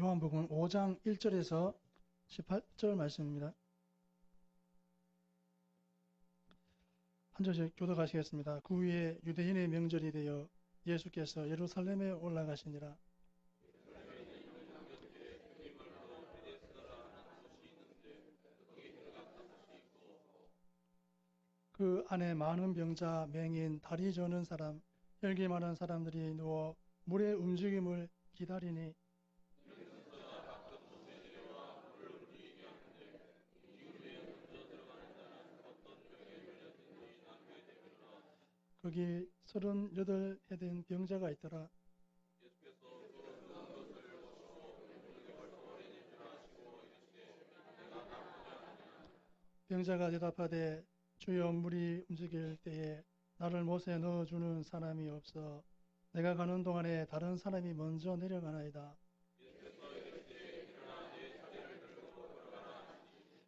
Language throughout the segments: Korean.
요한복음 5장 1절에서 18절 말씀입니다. 한 절씩 교독하시겠습니다. 그 후에 유대인의 명절이 되어 예수께서 예루살렘에 올라가시니라. 그 안에 많은 병자, 맹인, 다리 저는 사람, 혈기 많은 사람들이 누워 물의 움직임을 기다리니 거기 38해 된 병자가 있더라. 병자가 대답하되 주여 물이 움직일 때에 나를 못에 넣어주는 사람이 없어 내가 가는 동안에 다른 사람이 먼저 내려가나이다.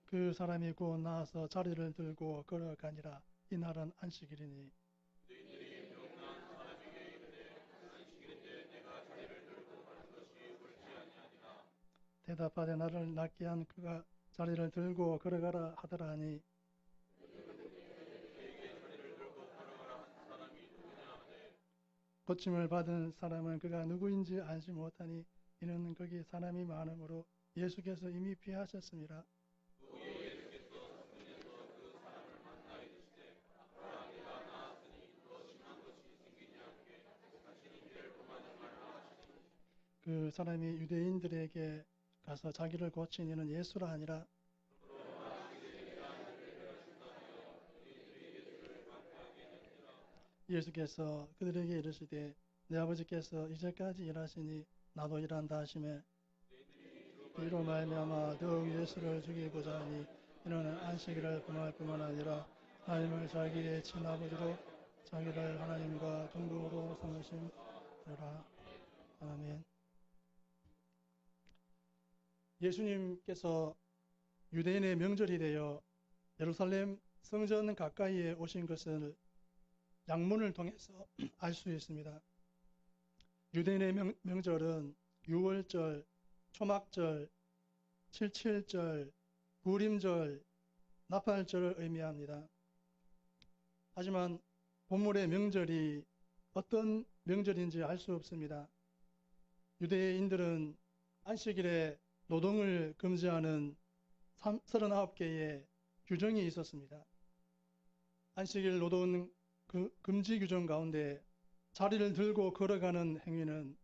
그 사람이 곧 나와서 자리를 들고 걸어가니라. 이날은 안식일이니 대답하되 나를 낫게 한 그가 자리를 들고 걸어가라 하더라 하니 고침을 받은 사람은 그가 누구인지 알지 못하니 이는 거기 사람이 많으므로 예수께서 이미 피하셨습니다. 그 사람이 유대인들에게 가서 자기를 고친 이는 예수라 하니라. 예수께서 그들에게 이르시되 내 아버지께서 이제까지 일하시니 나도 일한다 하시매 이로 말미암아 더욱 예수를 죽이고자 하니 이는 안식일을 범할 뿐만 아니라 하나님을 자기의 친아버지로 자기를 하나님과 동등으로 삼으심이라. 아멘. 예수님께서 유대인의 명절이 되어 예루살렘 성전 가까이에 오신 것을 양문을 통해서 알 수 있습니다. 유대인의 명절은 유월절, 초막절, 칠칠절, 부림절, 나팔절을 의미합니다. 하지만 본문의 명절이 어떤 명절인지 알 수 없습니다. 유대인들은 안식일에 노동을 금지하는 39개의 규정이 있었습니다. 안식일 노동 금지 규정 가운데 자리를 들고 걸어가는 행위는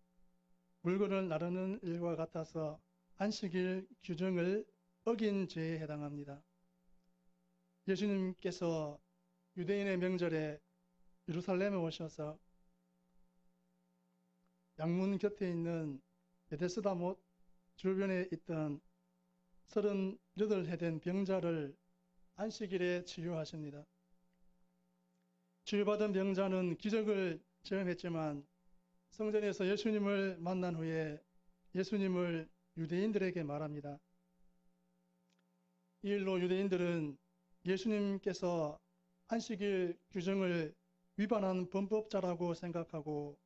물건을 나르는 일과 같아서 안식일 규정을 어긴 죄에 해당합니다. 예수님께서 유대인의 명절에 예루살렘에 오셔서 양문 곁에 있는 베데스다 못 주변에 있던 38해 된 병자를 안식일에 치유하십니다. 치유받은 병자는 기적을 체험했지만 성전에서 예수님을 만난 후에 예수님을 유대인들에게 말합니다. 이 일로 유대인들은 예수님께서 안식일 규정을 위반한 범법자라고 생각하고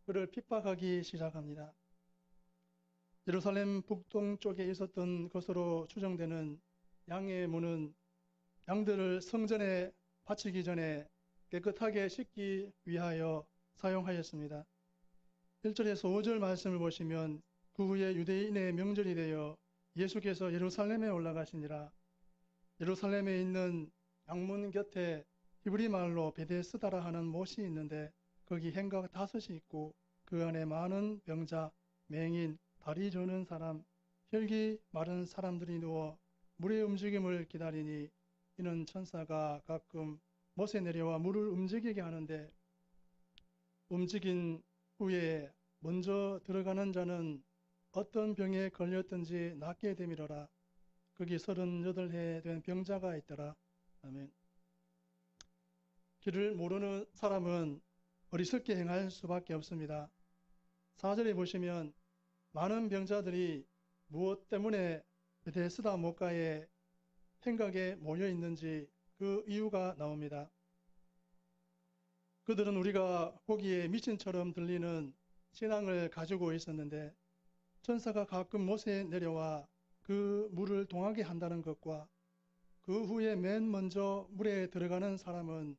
그를 핍박하기 시작합니다. 예루살렘 북동쪽에 있었던 것으로 추정되는 양의 문은 양들을 성전에 바치기 전에 깨끗하게 씻기 위하여 사용하였습니다. 1절에서 5절 말씀을 보시면 그 후에 유대인의 명절이 되어 예수께서 예루살렘에 올라가시니라. 예루살렘에 있는 양문 곁에 히브리 말로 베데스다라 하는 못이 있는데 거기 행각 5이 있고 그 안에 많은 병자, 맹인, 다리 저는 사람, 혈기 마른 사람들이 누워 물의 움직임을 기다리니 이는 천사가 가끔 못에 내려와 물을 움직이게 하는데 움직인 후에 먼저 들어가는 자는 어떤 병에 걸렸든지 낫게 되밀어라. 거기 38해 된 병자가 있더라. 아멘. 길을 모르는 사람은 어리석게 행할 수밖에 없습니다. 4절에 보시면 많은 병자들이 무엇 때문에 베데스다 못가에 행각에 모여 있는지 그 이유가 나옵니다. 그들은 우리가 보기에 미신처럼 들리는 신앙을 가지고 있었는데 천사가 가끔 모세에 내려와 그 물을 동하게 한다는 것과 그 후에 맨 먼저 물에 들어가는 사람은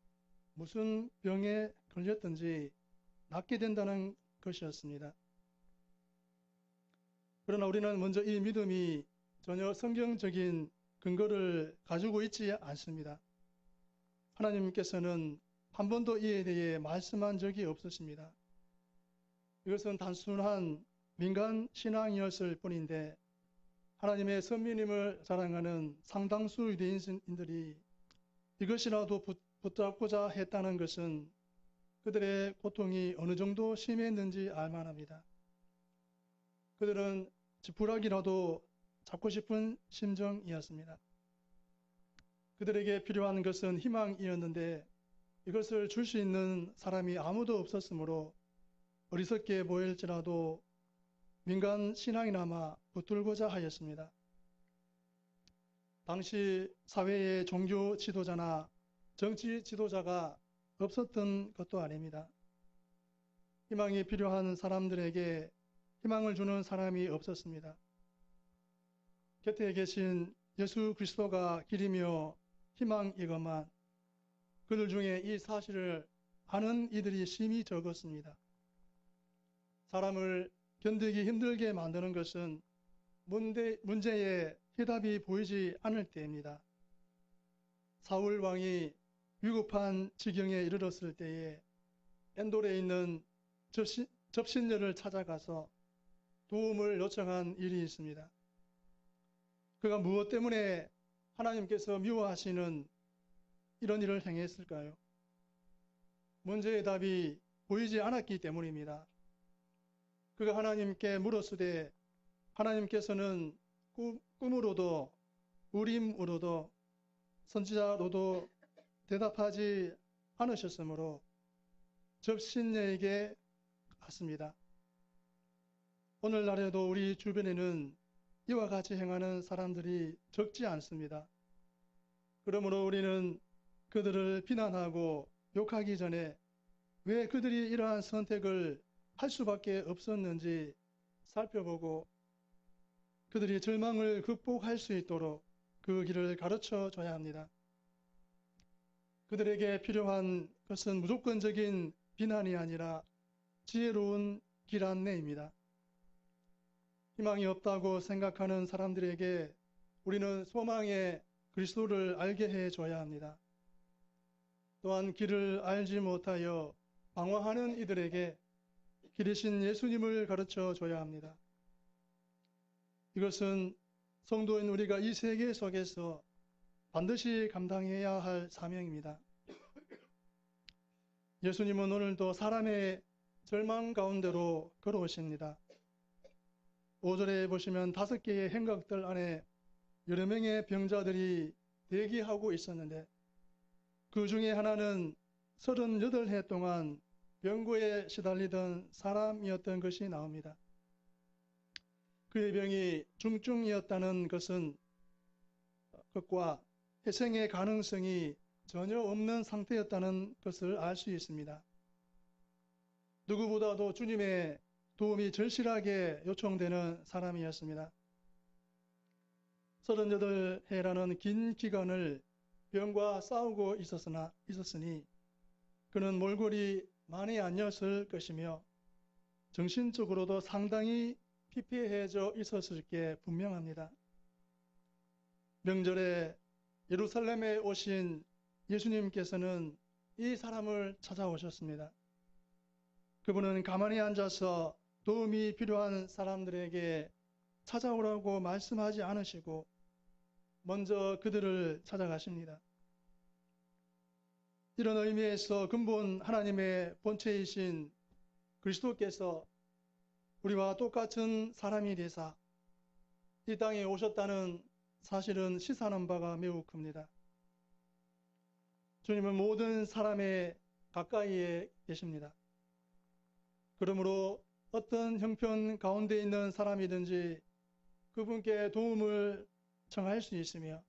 무슨 병에 걸렸든지 낫게 된다는 것이었습니다. 그러나 우리는 먼저 이 믿음이 전혀 성경적인 근거를 가지고 있지 않습니다. 하나님께서는 한 번도 이에 대해 말씀한 적이 없으십니다. 이것은 단순한 민간 신앙이었을 뿐인데 하나님의 선민임을 자랑하는 상당수 유대인들이 이것이라도 붙잡고자 했다는 것은 그들의 고통이 어느 정도 심했는지 알만합니다. 그들은 지푸라기라도 잡고 싶은 심정이었습니다. 그들에게 필요한 것은 희망이었는데 이것을 줄 수 있는 사람이 아무도 없었으므로 어리석게 보일지라도 민간 신앙이나마 붙들고자 하였습니다. 당시 사회의 종교 지도자나 정치 지도자가 없었던 것도 아닙니다. 희망이 필요한 사람들에게 희망을 주는 사람이 없었습니다. 곁에 계신 예수 그리스도가 길이며 희망이건만 그들 중에 이 사실을 아는 이들이 심히 적었습니다. 사람을 견디기 힘들게 만드는 것은 문제에 해답이 보이지 않을 때입니다. 사울 왕이 위급한 지경에 이르렀을 때에 엔돌에 있는 접신녀를 찾아가서 도움을 요청한 일이 있습니다. 그가 무엇 때문에 하나님께서 미워하시는 이런 일을 행했을까요? 문제의 답이 보이지 않았기 때문입니다. 그가 하나님께 물었으되 하나님께서는 꿈으로도 우림으로도 선지자로도 대답하지 않으셨으므로 접신녀에게 갔습니다. 오늘날에도 우리 주변에는 이와 같이 행하는 사람들이 적지 않습니다. 그러므로 우리는 그들을 비난하고 욕하기 전에 왜 그들이 이러한 선택을 할 수밖에 없었는지 살펴보고 그들이 절망을 극복할 수 있도록 그 길을 가르쳐 줘야 합니다. 그들에게 필요한 것은 무조건적인 비난이 아니라 지혜로운 길 안내입니다. 희망이 없다고 생각하는 사람들에게 우리는 소망의 그리스도를 알게 해줘야 합니다. 또한 길을 알지 못하여 방황하는 이들에게 길이신 예수님을 가르쳐 줘야 합니다. 이것은 성도인 우리가 이 세계 속에서 반드시 감당해야 할 사명입니다. 예수님은 오늘도 사람의 절망 가운데로 걸어오십니다. 5절에 보시면 5개의 행각들 안에 여러 명의 병자들이 대기하고 있었는데 그 중에 하나는 38해 동안 병고에 시달리던 사람이었던 것이 나옵니다. 그의 병이 중증이었다는 것과 회생의 가능성이 전혀 없는 상태였다는 것을 알 수 있습니다. 누구보다도 주님의 도움이 절실하게 요청되는 사람이었습니다. 38해라는 긴 기간을 병과 싸우고 있었으니 그는 몰골이 많이 아니었을 것이며 정신적으로도 상당히 피폐해져 있었을 게 분명합니다. 명절에 예루살렘에 오신 예수님께서는 이 사람을 찾아오셨습니다. 그분은 가만히 앉아서 도움이 필요한 사람들에게 찾아오라고 말씀하지 않으시고 먼저 그들을 찾아가십니다. 이런 의미에서 근본 하나님의 본체이신 그리스도께서 우리와 똑같은 사람이 되사 이 땅에 오셨다는 사실은 시사하는 바가 매우 큽니다. 주님은 모든 사람의 가까이에 계십니다. 그러므로 어떤 형편 가운데 있는 사람이든지 그분께 도움을 청할 수 있으며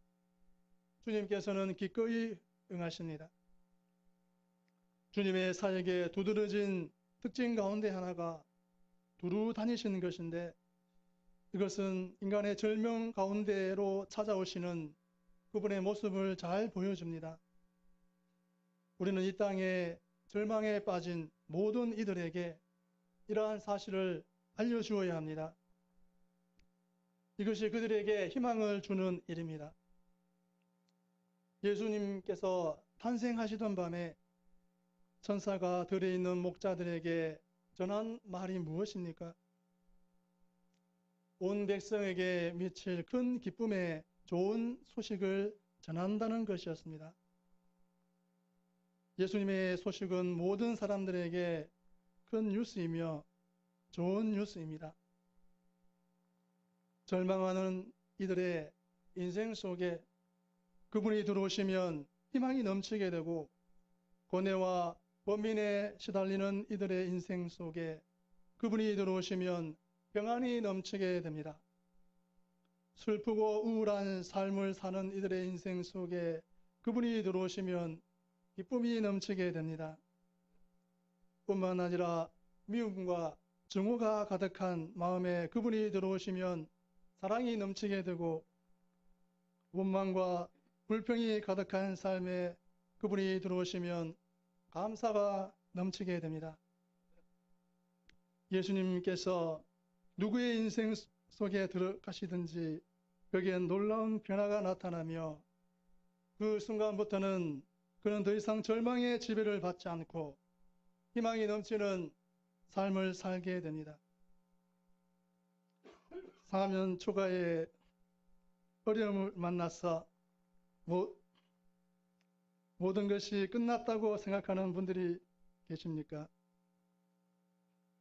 주님께서는 기꺼이 응하십니다. 주님의 사역에 두드러진 특징 가운데 하나가 두루 다니시는 것인데 이것은 인간의 절명 가운데로 찾아오시는 그분의 모습을 잘 보여줍니다. 우리는 이 땅에 절망에 빠진 모든 이들에게 이러한 사실을 알려주어야 합니다. 이것이 그들에게 희망을 주는 일입니다. 예수님께서 탄생하시던 밤에 천사가 들에 있는 목자들에게 전한 말이 무엇입니까? 온 백성에게 미칠 큰 기쁨의 좋은 소식을 전한다는 것이었습니다. 예수님의 소식은 모든 사람들에게 큰 뉴스이며 좋은 뉴스입니다. 절망하는 이들의 인생 속에 그분이 들어오시면 희망이 넘치게 되고, 고뇌와 번민에 시달리는 이들의 인생 속에 그분이 들어오시면 평안이 넘치게 됩니다. 슬프고 우울한 삶을 사는 이들의 인생 속에 그분이 들어오시면 기쁨이 넘치게 됩니다. 뿐만 아니라 미움과 증오가 가득한 마음에 그분이 들어오시면 사랑이 넘치게 되고, 원망과 불평이 가득한 삶에 그분이 들어오시면 감사가 넘치게 됩니다. 예수님께서 누구의 인생 속에 들어가시든지 거기에 놀라운 변화가 나타나며 그 순간부터는 그는 더 이상 절망의 지배를 받지 않고 희망이 넘치는 삶을 살게 됩니다. 4년 초가에 어려움을 만나서 모든 것이 끝났다고 생각하는 분들이 계십니까?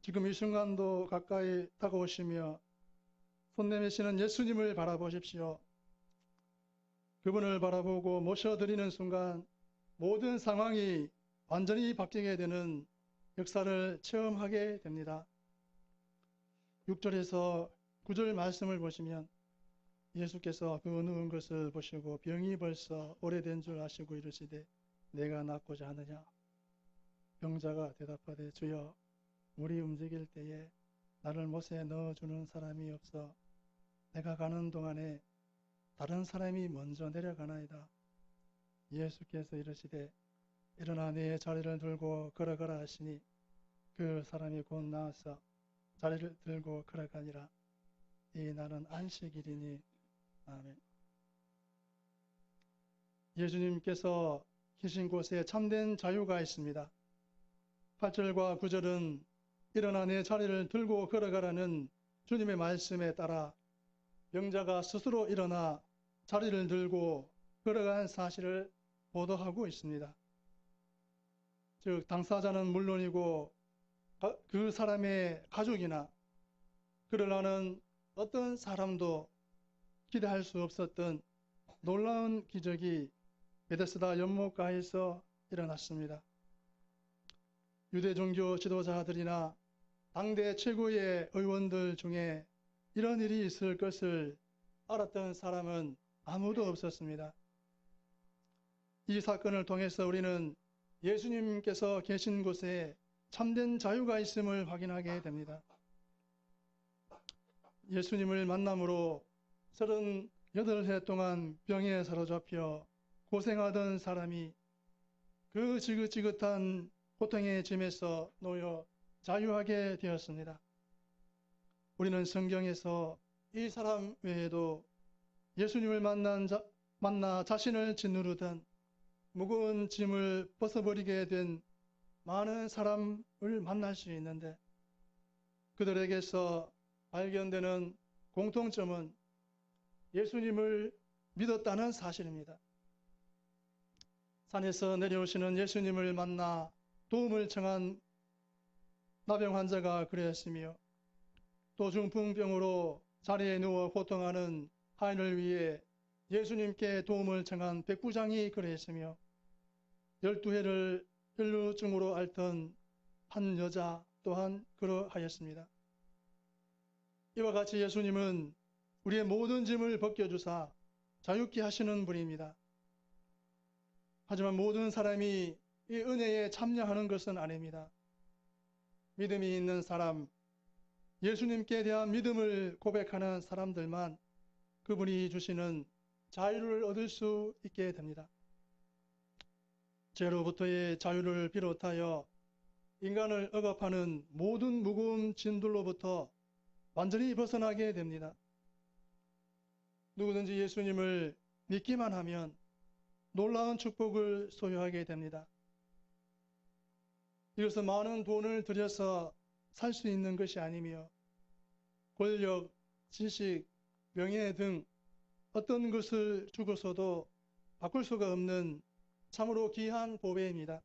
지금 이 순간도 가까이 다가오시며 손 내미시는 예수님을 바라보십시오. 그분을 바라보고 모셔드리는 순간 모든 상황이 완전히 바뀌게 되는 역사를 체험하게 됩니다. 6절에서 9절 말씀을 보시면 예수께서 그 누운 것을 보시고 병이 벌써 오래된 줄 아시고 이르시되 내가 낫고자 하느냐? 병자가 대답하되 주여 물이 움직일 때에 나를 못에 넣어주는 사람이 없어 내가 가는 동안에 다른 사람이 먼저 내려가나이다. 예수께서 이르시되 일어나 네 자리를 들고 걸어가라 하시니 그 사람이 곧 나와서 자리를 들고 걸어가니라. 이 날은 안식일이니. 아멘. 예수님께서 계신 곳에 참된 자유가 있습니다. 8절과 9절은 일어나 내 자리를 들고 걸어가라는 주님의 말씀에 따라 병자가 스스로 일어나 자리를 들고 걸어간 사실을 보도하고 있습니다. 즉 당사자는 물론이고 그 사람의 가족이나 그를 아는 어떤 사람도 기대할 수 없었던 놀라운 기적이 베데스다 연못가에서 일어났습니다. 유대 종교 지도자들이나 당대 최고의 의원들 중에 이런 일이 있을 것을 알았던 사람은 아무도 없었습니다. 이 사건을 통해서 우리는 예수님께서 계신 곳에 참된 자유가 있음을 확인하게 됩니다. 예수님을 만남으로 38해 동안 병에 사로잡혀 고생하던 사람이 그 지긋지긋한 고통의 짐에서 놓여 자유하게 되었습니다. 우리는 성경에서 이 사람 외에도 예수님을 만나 자신을 짓누르던 무거운 짐을 벗어버리게 된 많은 사람을 만날 수 있는데 그들에게서 발견되는 공통점은 예수님을 믿었다는 사실입니다. 산에서 내려오시는 예수님을 만나 도움을 청한 나병 환자가 그랬으며 또 중풍병으로 자리에 누워 고통하는 하인을 위해 예수님께 도움을 청한 백부장이 그랬으며 12해를 혈루증으로 앓던 한 여자 또한 그러하였습니다. 이와 같이 예수님은 우리의 모든 짐을 벗겨주사 자유케 하시는 분입니다. 하지만 모든 사람이 이 은혜에 참여하는 것은 아닙니다. 믿음이 있는 사람, 예수님께 대한 믿음을 고백하는 사람들만 그분이 주시는 자유를 얻을 수 있게 됩니다. 죄로부터의 자유를 비롯하여 인간을 억압하는 모든 무거운 짐들로부터 완전히 벗어나게 됩니다. 누구든지 예수님을 믿기만 하면 놀라운 축복을 소유하게 됩니다. 이것은 많은 돈을 들여서 살 수 있는 것이 아니며 권력, 지식, 명예 등 어떤 것을 주고서도 바꿀 수가 없는 참으로 귀한 보배입니다.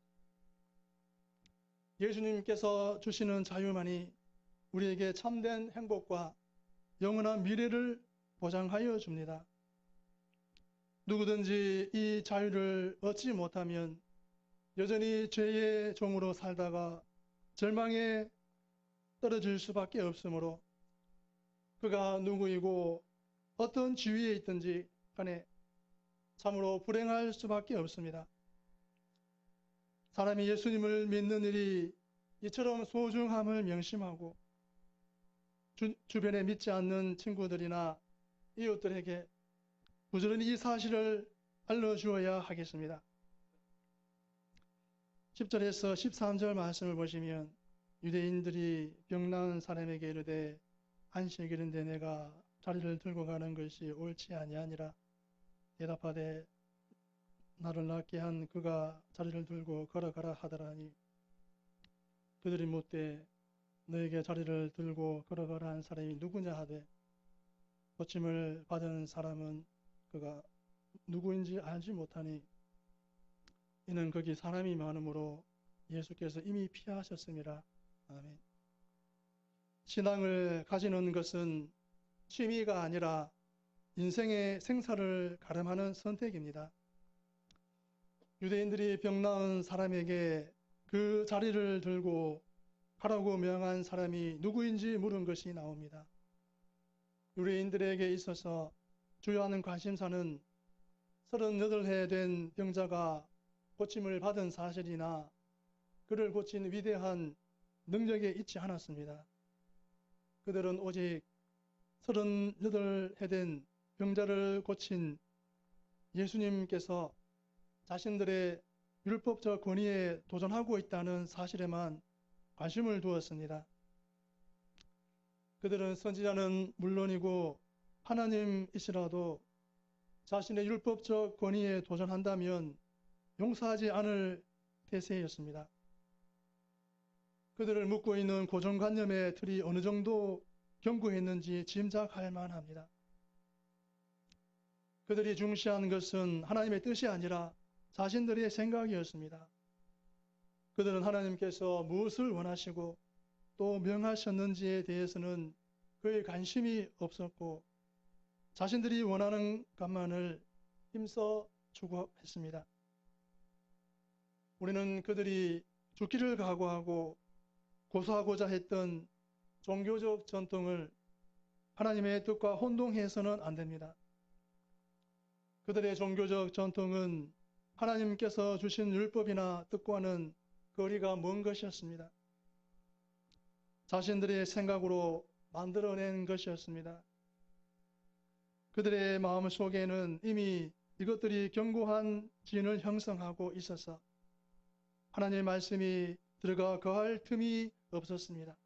예수님께서 주시는 자유만이 우리에게 참된 행복과 영원한 미래를 보장하여 줍니다. 누구든지 이 자유를 얻지 못하면 여전히 죄의 종으로 살다가 절망에 떨어질 수밖에 없으므로 그가 누구이고 어떤 지위에 있든지 간에 참으로 불행할 수밖에 없습니다. 사람이 예수님을 믿는 일이 이처럼 소중함을 명심하고 주변에 믿지 않는 친구들이나 이웃들에게 부지런히 이 사실을 알려주어야 하겠습니다. 10절에서 13절 말씀을 보시면 유대인들이 병 나은 사람에게 이르되 안식일인데 내가 자리를 들고 가는 것이 옳지 아니하니라. 대답하되 나를 낫게 한 그가 자리를 들고 걸어가라 하더라니. 그들이 묻되 너에게 자리를 들고 걸어가라 한 사람이 누구냐 하되 고침을 받은 사람은 그가 누구인지 알지 못하니 이는 거기 사람이 많으므로 예수께서 이미 피하셨음이라. 아멘. 신앙을 가지는 것은 취미가 아니라 인생의 생사를 가름하는 선택입니다. 유대인들이 병 나은 사람에게 그 자리를 들고 가라고 명한 사람이 누구인지 물은 것이 나옵니다. 유대인들에게 있어서 주요하는 관심사는 38해 된 병자가 고침을 받은 사실이나 그를 고친 위대한 능력에 있지 않았습니다. 그들은 오직 38해 된 병자를 고친 예수님께서 자신들의 율법적 권위에 도전하고 있다는 사실에만 관심을 두었습니다. 그들은 선지자는 물론이고 하나님이시라도 자신의 율법적 권위에 도전한다면 용서하지 않을 태세였습니다. 그들을 묶고 있는 고정관념의 틀이 어느 정도 견고했는지 짐작할 만합니다. 그들이 중시한 것은 하나님의 뜻이 아니라 자신들의 생각이었습니다. 그들은 하나님께서 무엇을 원하시고 또 명하셨는지에 대해서는 그의 관심이 없었고 자신들이 원하는 것만을 힘써 추구했습니다. 우리는 그들이 죽기를 각오하고 고수하고자 했던 종교적 전통을 하나님의 뜻과 혼동해서는 안 됩니다. 그들의 종교적 전통은 하나님께서 주신 율법이나 뜻과는 거리가 먼 것이었습니다. 자신들의 생각으로 만들어낸 것이었습니다. 그들의 마음 속에는 이미 이것들이 견고한 진을 형성하고 있어서 하나님의 말씀이 들어가 거할 틈이 없었습니다.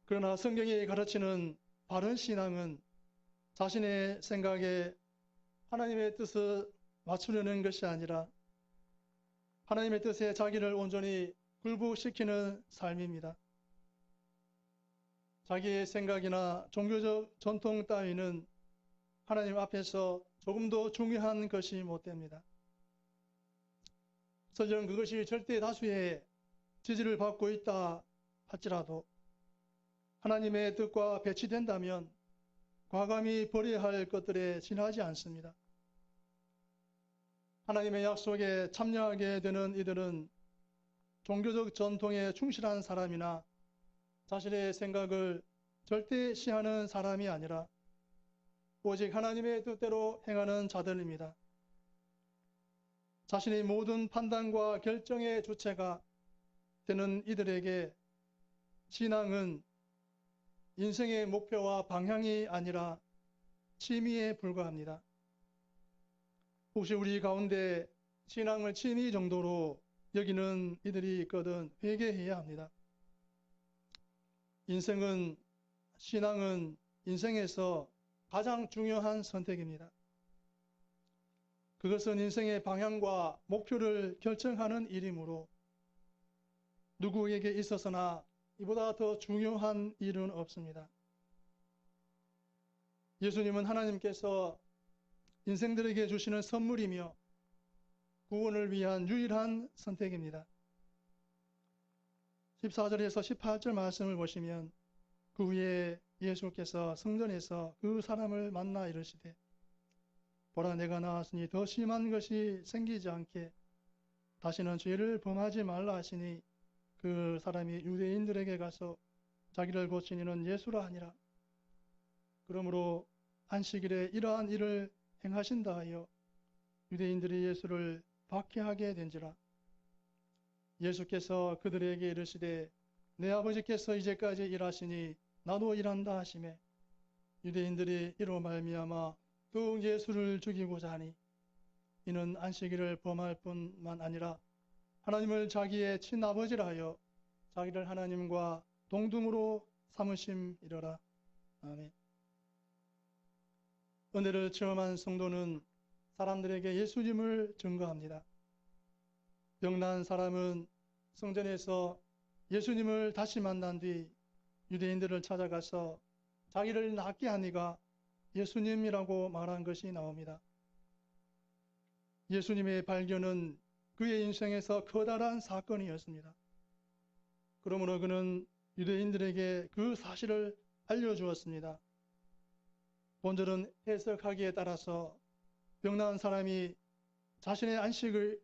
그러나 성경이 가르치는 바른 신앙은 자신의 생각에 하나님의 뜻을 맞추려는 것이 아니라 하나님의 뜻에 자기를 온전히 굴복시키는 삶입니다. 자기의 생각이나 종교적 전통 따위는 하나님 앞에서 조금도 중요한 것이 못 됩니다. 설령 그것이 절대 다수의 지지를 받고 있다 할지라도 하나님의 뜻과 배치된다면 과감히 버려야 할 것들에 지나지 않습니다. 하나님의 약속에 참여하게 되는 이들은 종교적 전통에 충실한 사람이나 자신의 생각을 절대시하는 사람이 아니라 오직 하나님의 뜻대로 행하는 자들입니다. 자신의 모든 판단과 결정의 주체가 되는 이들에게 신앙은 인생의 목표와 방향이 아니라 취미에 불과합니다. 혹시 우리 가운데 신앙을 취미 정도로 여기는 이들이 있거든 회개해야 합니다. 신앙은 인생에서 가장 중요한 선택입니다. 그것은 인생의 방향과 목표를 결정하는 일이므로 누구에게 있어서나 이보다 더 중요한 일은 없습니다. 예수님은 하나님께서 인생들에게 주시는 선물이며 구원을 위한 유일한 선택입니다. 14절에서 18절 말씀을 보시면 그 후에 예수께서 성전에서 그 사람을 만나 이르시되 보라 내가 나왔으니 더 심한 것이 생기지 않게 다시는 죄를 범하지 말라 하시니 그 사람이 유대인들에게 가서 자기를 고친 이는 예수라 하니라. 그러므로 안식일에 이러한 일을 행하신다 하여 유대인들이 예수를 박해하게 된지라. 예수께서 그들에게 이르시되 내 아버지께서 이제까지 일하시니 나도 일한다 하시매 유대인들이 이로 말미암아 더욱 예수를 죽이고자 하니 이는 안식일을 범할 뿐만 아니라 하나님을 자기의 친아버지라 하여 자기를 하나님과 동등으로 삼으심이로라. 아멘. 은혜를 체험한 성도는 사람들에게 예수님을 증거합니다. 병난 사람은 성전에서 예수님을 다시 만난 뒤 유대인들을 찾아가서 자기를 낫게 하니가 예수님이라고 말한 것이 나옵니다. 예수님의 발견은 그의 인생에서 커다란 사건이었습니다. 그러므로 그는 유대인들에게 그 사실을 알려주었습니다. 본절은 해석하기에 따라서 병나은 사람이 자신의 안식을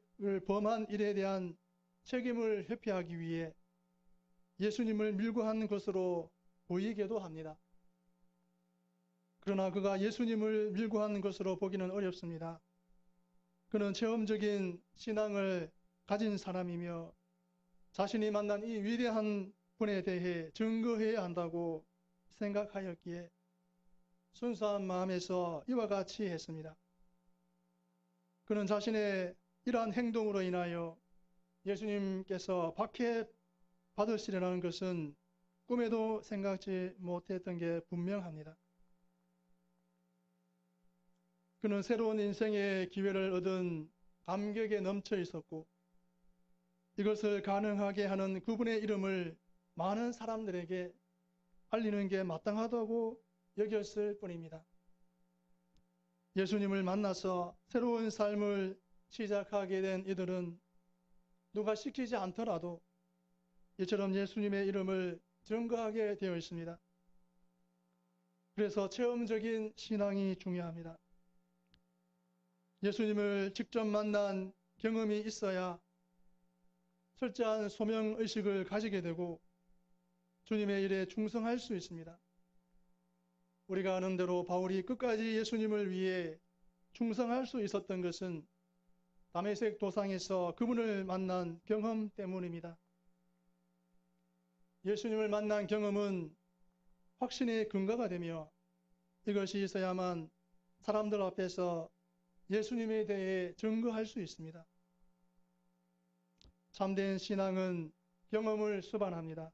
범한 일에 대한 책임을 회피하기 위해 예수님을 밀고한 것으로 보이기도 합니다. 그러나 그가 예수님을 밀고한 것으로 보기는 어렵습니다. 그는 체험적인 신앙을 가진 사람이며 자신이 만난 이 위대한 분에 대해 증거해야 한다고 생각하였기에 순수한 마음에서 이와 같이 했습니다. 그는 자신의 이러한 행동으로 인하여 예수님께서 박해받으시리라는 것은 꿈에도 생각지 못했던 게 분명합니다. 그는 새로운 인생의 기회를 얻은 감격에 넘쳐 있었고 이것을 가능하게 하는 그분의 이름을 많은 사람들에게 알리는 게 마땅하다고 여겼을 뿐입니다. 예수님을 만나서 새로운 삶을 시작하게 된 이들은 누가 시키지 않더라도 이처럼 예수님의 이름을 증거하게 되어 있습니다. 그래서 체험적인 신앙이 중요합니다. 예수님을 직접 만난 경험이 있어야 철저한 소명의식을 가지게 되고 주님의 일에 충성할 수 있습니다. 우리가 아는 대로 바울이 끝까지 예수님을 위해 충성할 수 있었던 것은 다메섹 도상에서 그분을 만난 경험 때문입니다. 예수님을 만난 경험은 확신의 근거가 되며 이것이 있어야만 사람들 앞에서 예수님에 대해 증거할 수 있습니다. 참된 신앙은 경험을 수반합니다.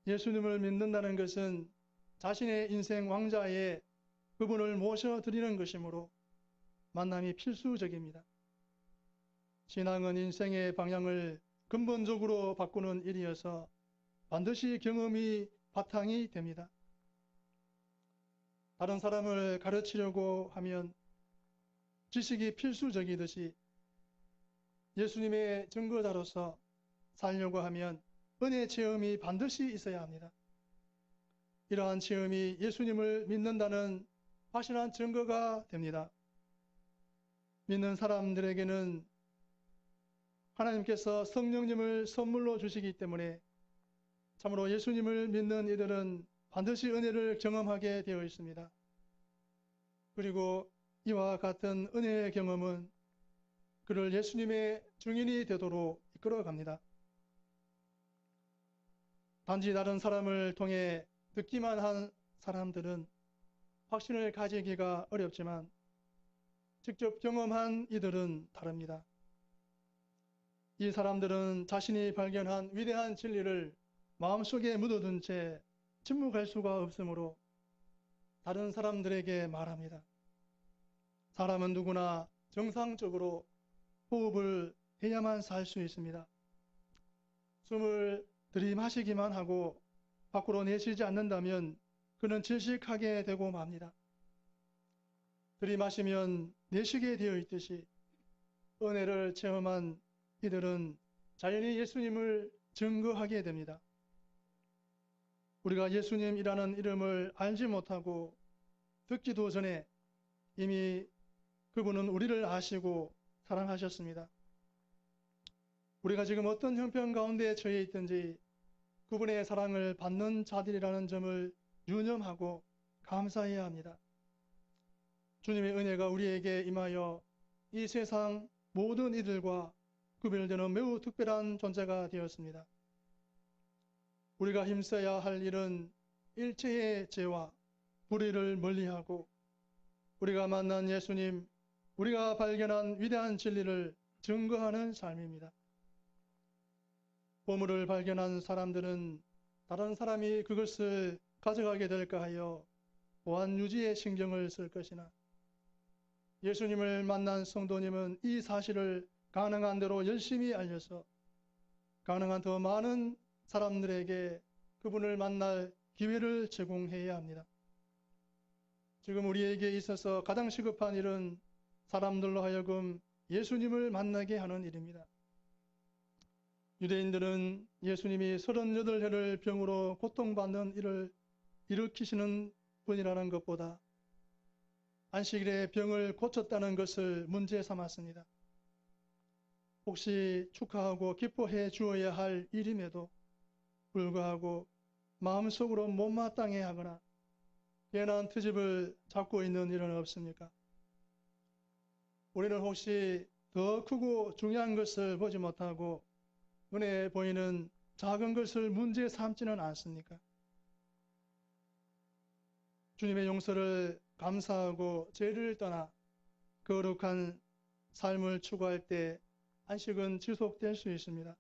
예수님을 믿는다는 것은 자신의 인생 왕자에 그분을 모셔드리는 것이므로 만남이 필수적입니다. 신앙은 인생의 방향을 근본적으로 바꾸는 일이어서 반드시 경험이 바탕이 됩니다. 다른 사람을 가르치려고 하면 지식이 필수적이듯이 예수님의 증거자로서 살려고 하면 은혜 체험이 반드시 있어야 합니다. 이러한 체험이 예수님을 믿는다는 확실한 증거가 됩니다. 믿는 사람들에게는 하나님께서 성령님을 선물로 주시기 때문에 참으로 예수님을 믿는 이들은 반드시 은혜를 경험하게 되어 있습니다. 그리고 이와 같은 은혜의 경험은 그를 예수님의 증인이 되도록 이끌어 갑니다. 단지 다른 사람을 통해 듣기만 한 사람들은 확신을 가지기가 어렵지만 직접 경험한 이들은 다릅니다. 이 사람들은 자신이 발견한 위대한 진리를 마음속에 묻어둔 채 침묵할 수가 없으므로 다른 사람들에게 말합니다. 사람은 누구나 정상적으로 호흡을 해야만 살 수 있습니다. 숨을 들이마시기만 하고 밖으로 내쉬지 않는다면 그는 질식하게 되고 맙니다. 들이마시면 내쉬게 되어 있듯이 은혜를 체험한 이들은 자연히 예수님을 증거하게 됩니다. 우리가 예수님이라는 이름을 알지 못하고 듣기도 전에 이미 그분은 우리를 아시고 사랑하셨습니다. 우리가 지금 어떤 형편 가운데 처해 있든지 그분의 사랑을 받는 자들이라는 점을 유념하고 감사해야 합니다. 주님의 은혜가 우리에게 임하여 이 세상 모든 이들과 구별되는 매우 특별한 존재가 되었습니다. 우리가 힘써야 할 일은 일체의 죄와 불의를 멀리하고 우리가 만난 예수님, 우리가 발견한 위대한 진리를 증거하는 삶입니다. 보물을 발견한 사람들은 다른 사람이 그것을 가져가게 될까 하여 보안 유지에 신경을 쓸 것이나 예수님을 만난 성도님은 이 사실을 가능한 대로 열심히 알려서 가능한 더 많은 사람들에게 그분을 만날 기회를 제공해야 합니다. 지금 우리에게 있어서 가장 시급한 일은 사람들로 하여금 예수님을 만나게 하는 일입니다. 유대인들은 예수님이 38해를 병으로 고통받는 일을 일으키시는 분이라는 것보다 안식일에 병을 고쳤다는 것을 문제 삼았습니다. 혹시 축하하고 기뻐해 주어야 할 일임에도 불구하고 마음속으로 못마땅해 하거나 괜한 트집을 잡고 있는 일은 없습니까? 우리는 혹시 더 크고 중요한 것을 보지 못하고 눈에 보이는 작은 것을 문제 삼지는 않습니까? 주님의 용서를 감사하고 죄를 떠나 거룩한 삶을 추구할 때 안식은 지속될 수 있습니다.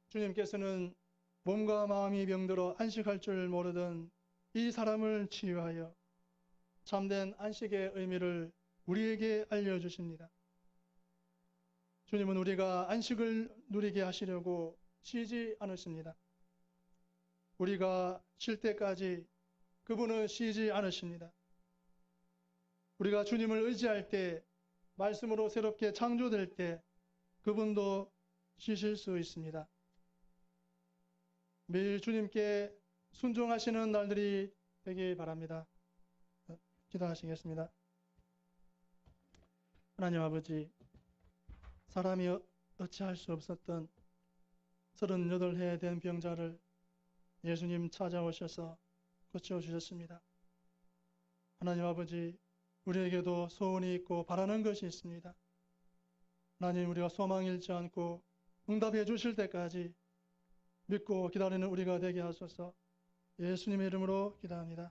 주님께서는 몸과 마음이 병들어 안식할 줄 모르던 이 사람을 치유하여 참된 안식의 의미를 우리에게 알려주십니다. 주님은 우리가 안식을 누리게 하시려고 쉬지 않으십니다. 우리가 쉴 때까지 그분은 쉬지 않으십니다. 우리가 주님을 의지할 때, 말씀으로 새롭게 창조될 때 그분도 쉬실 수 있습니다. 매일 주님께 순종하시는 날들이 되길 바랍니다. 기도하시겠습니다. 하나님 아버지, 사람이 어찌할 수 없었던 38해 된 병자를 예수님 찾아오셔서 고쳐주셨습니다. 하나님 아버지, 우리에게도 소원이 있고 바라는 것이 있습니다. 하나님, 우리가 소망 잃지 않고 응답해 주실 때까지 믿고 기다리는 우리가 되게 하소서. 예수님의 이름으로 기도합니다.